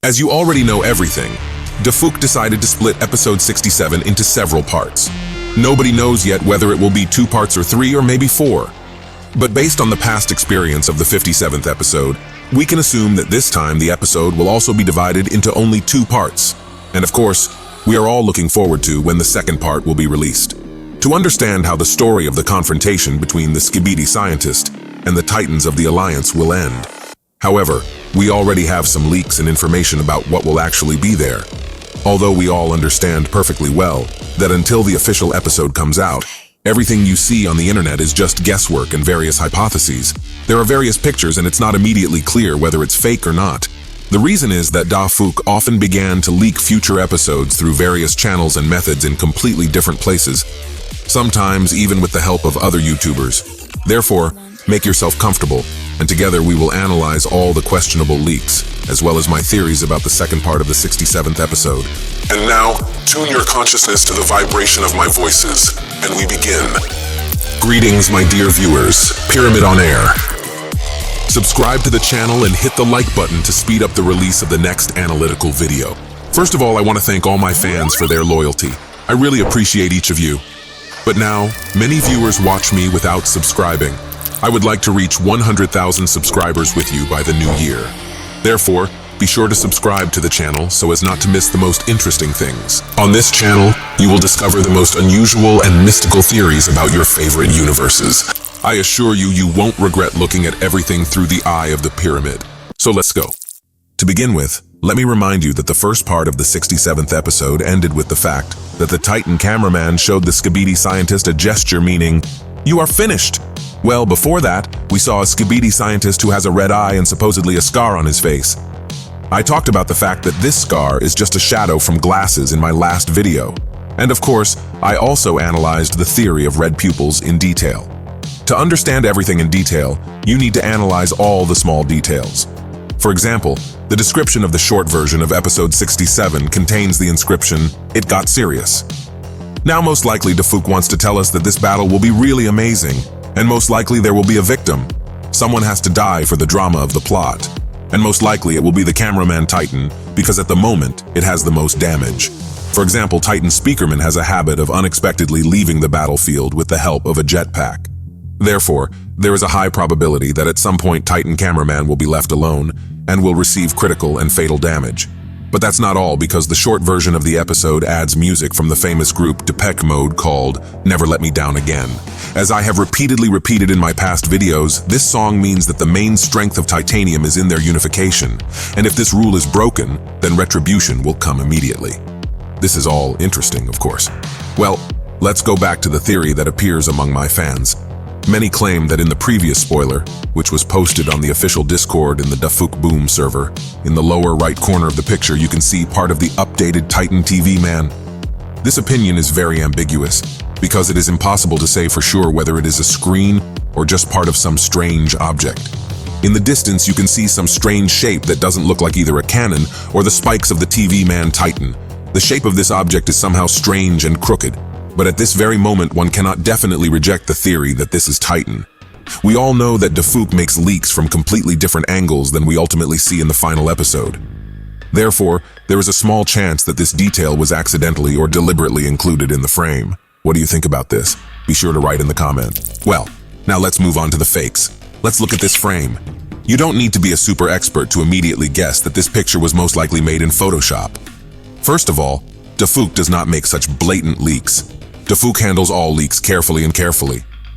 As you already know everything, Dafuk decided to split episode 67 into several parts. Nobody knows yet whether it will be 2 parts or 3 or maybe 4. But based on the past experience of the 57th episode, we can assume that this time the episode will also be divided into only 2 parts. And of course, we are all looking forward to when the second part will be released. To understand how the story of the confrontation between the Skibidi scientist and the Titans of the Alliance will end. However, we already have some leaks and information about what will actually be there. Although we all understand perfectly well that until the official episode comes out, everything you see on the internet is just guesswork and various hypotheses. There are various pictures and it's not immediately clear whether it's fake or not. The reason is that Dafuk often began to leak future episodes through various channels and methods in completely different places, sometimes even with the help of other YouTubers. Therefore, make yourself comfortable, and together we will analyze all the questionable leaks, as well as my theories about the second part of the 67th episode. And now, tune your consciousness to the vibration of my voices, and we begin. Greetings, my dear viewers. Pyramid on Air. Subscribe to the channel and hit the like button to speed up the release of the next analytical video. First of all, I want to thank all my fans for their loyalty. I really appreciate each of you. But now, many viewers watch me without subscribing. I would like to reach 100,000 subscribers with you by the new year. Therefore, be sure to subscribe to the channel so as not to miss the most interesting things. On this channel, you will discover the most unusual and mystical theories about your favorite universes. I assure you, you won't regret looking at everything through the eye of the pyramid. So let's go. To begin with, let me remind you that the first part of the 67th episode ended with the fact that the Titan cameraman showed the Skibidi scientist a gesture meaning, "You are finished." Well, before that, we saw a Skibidi scientist who has a red eye and supposedly a scar on his face. I talked about the fact that this scar is just a shadow from glasses in my last video. And of course, I also analyzed the theory of red pupils in detail. To understand everything in detail, you need to analyze all the small details. For example, the description of the short version of episode 67 contains the inscription, "It got serious." Now most likely Dafuk wants to tell us that this battle will be really amazing, and most likely there will be a victim. Someone has to die for the drama of the plot. And most likely it will be the cameraman Titan, because at the moment, it has the most damage. For example, Titan Speakerman has a habit of unexpectedly leaving the battlefield with the help of a jetpack. Therefore, there is a high probability that at some point Titan Cameraman will be left alone and will receive critical and fatal damage. But that's not all, because the short version of the episode adds music from the famous group Depeche Mode called Never Let Me Down Again. As I have repeatedly repeated in my past videos, this song means that the main strength of titanium is in their unification, and if this rule is broken, then retribution will come immediately. This is all interesting, of course. Well, let's go back to the theory that appears among my fans. Many claim that in the previous spoiler, which was posted on the official Discord in the Dafuk Boom server, in the lower right corner of the picture you can see part of the updated Titan TV man. This opinion is very ambiguous, because it is impossible to say for sure whether it is a screen or just part of some strange object. In the distance you can see some strange shape that doesn't look like either a cannon or the spikes of the TV man Titan. The shape of this object is somehow strange and crooked. But at this very moment, one cannot definitely reject the theory that this is Titan. We all know that Dafuk makes leaks from completely different angles than we ultimately see in the final episode. Therefore, there is a small chance that this detail was accidentally or deliberately included in the frame. What do you think about this? Be sure to write in the comment. Well, now let's move on to the fakes. Let's look at this frame. You don't need to be a super expert to immediately guess that this picture was most likely made in Photoshop. First of all, Dafuk does not make such blatant leaks. Dafuk handles all leaks carefully.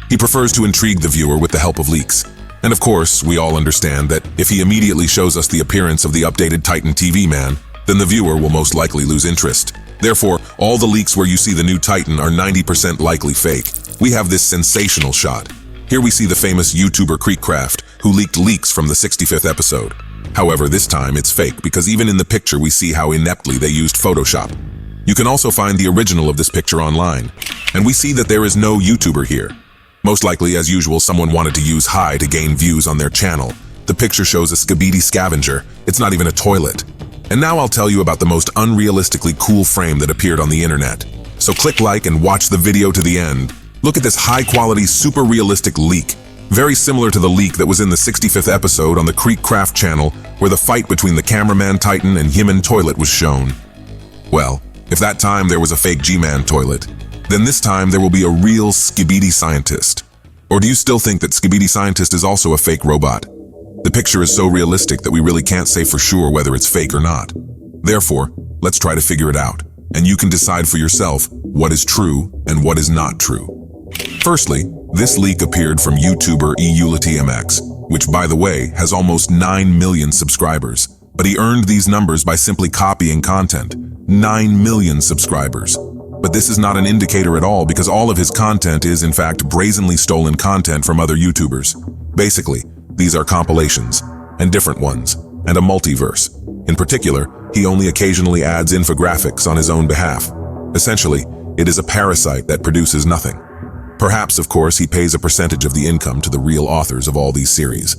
He prefers to intrigue the viewer with the help of leaks. And of course, we all understand that if he immediately shows us the appearance of the updated Titan TV man, then the viewer will most likely lose interest. Therefore, all the leaks where you see the new Titan are 90% likely fake. We have this sensational shot. Here we see the famous YouTuber Creekcraft, who leaked leaks from the 65th episode. However, this time it's fake because even in the picture we see how ineptly they used Photoshop. You can also find the original of this picture online, and we see that there is no YouTuber here. Most likely, as usual, someone wanted to use high to gain views on their channel. The picture shows a Skibidi scavenger. It's not even a toilet. And now I'll tell you about the most unrealistically cool frame that appeared on the internet. So click like and watch the video to the end. Look at this high-quality, super realistic leak. Very similar to the leak that was in the 65th episode on the Creekcraft channel, where the fight between the cameraman Titan and Yimin toilet was shown. Well, if that time there was a fake G-Man toilet, then this time there will be a real Skibidi scientist. Or do you still think that Skibidi scientist is also a fake robot? The picture is so realistic that we really can't say for sure whether it's fake or not. Therefore, let's try to figure it out, and you can decide for yourself what is true and what is not true. Firstly, this leak appeared from YouTuber EULATMX, which, by the way, has almost 9 million subscribers. But he earned these numbers by simply copying content. 9 million subscribers. But this is not an indicator at all, because all of his content is, in fact, brazenly stolen content from other YouTubers. Basically, these are compilations, and different ones, and a multiverse. In particular, he only occasionally adds infographics on his own behalf. Essentially, it is a parasite that produces nothing. Perhaps, of course, he pays a percentage of the income to the real authors of all these series.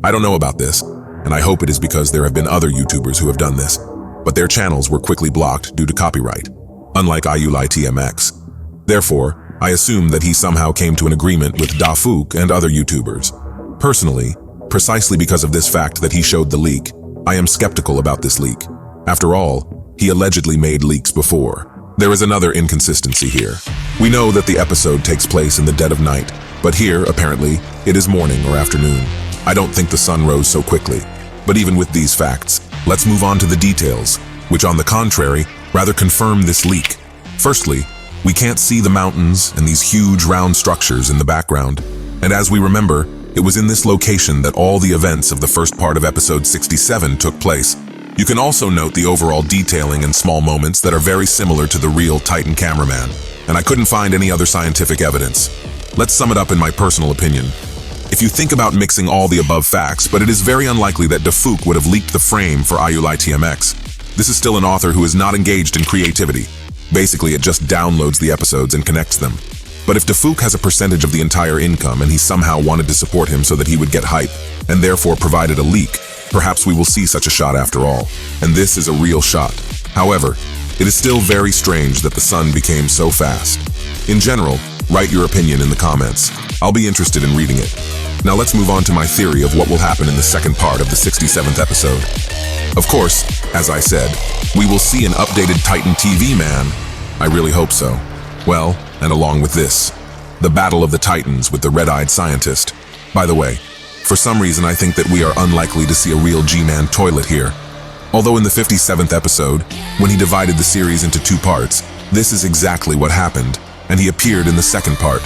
I don't know about this, and I hope it is because there have been other YouTubers who have done this, but their channels were quickly blocked due to copyright, unlike EULATMX. Therefore, I assume that he somehow came to an agreement with Dafuk and other YouTubers. Personally, precisely because of this fact that he showed the leak, I am skeptical about this leak. After all, he allegedly made leaks before. There is another inconsistency here. We know that the episode takes place in the dead of night, but here, apparently, it is morning or afternoon. I don't think the sun rose so quickly. But even with these facts, let's move on to the details, which on the contrary, rather confirm this leak. Firstly, we can't see the mountains and these huge round structures in the background. And as we remember, it was in this location that all the events of the first part of episode 67 took place. You can also note the overall detailing and small moments that are very similar to the real Titan cameraman, and I couldn't find any other scientific evidence. Let's sum it up in my personal opinion. If you think about mixing all the above facts, but it is very unlikely that Dafuk would have leaked the frame for EULATMX. This is still an author who is not engaged in creativity. Basically, it just downloads the episodes and connects them. But if Dafuk has a percentage of the entire income and he somehow wanted to support him so that he would get hype, and therefore provided a leak, perhaps we will see such a shot after all. And this is a real shot. However, it is still very strange that the sun became so fast. In general, write your opinion in the comments. I'll be interested in reading it. Now let's move on to my theory of what will happen in the second part of the 67th episode. Of course, as I said, we will see an updated Titan TV man. I really hope so. Well, and along with this, the battle of the Titans with the red-eyed scientist. By the way, for some reason I think that we are unlikely to see a real G-Man toilet here. Although in the 57th episode, when he divided the series into 2 parts, this is exactly what happened, and he appeared in the second part.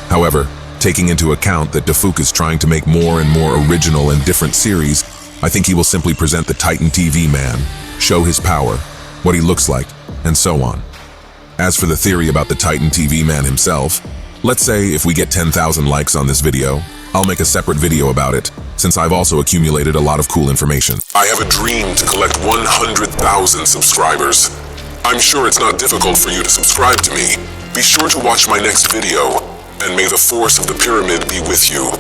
However, taking into account that Dafuk is trying to make more and more original and different series, I think he will simply present the Titan TV man, show his power, what he looks like, and so on. As for the theory about the Titan TV man himself, let's say if we get 10,000 likes on this video, I'll make a separate video about it, since I've also accumulated a lot of cool information. I have a dream to collect 100,000 subscribers. I'm sure it's not difficult for you to subscribe to me. Be sure to watch my next video, and may the force of the pyramid be with you.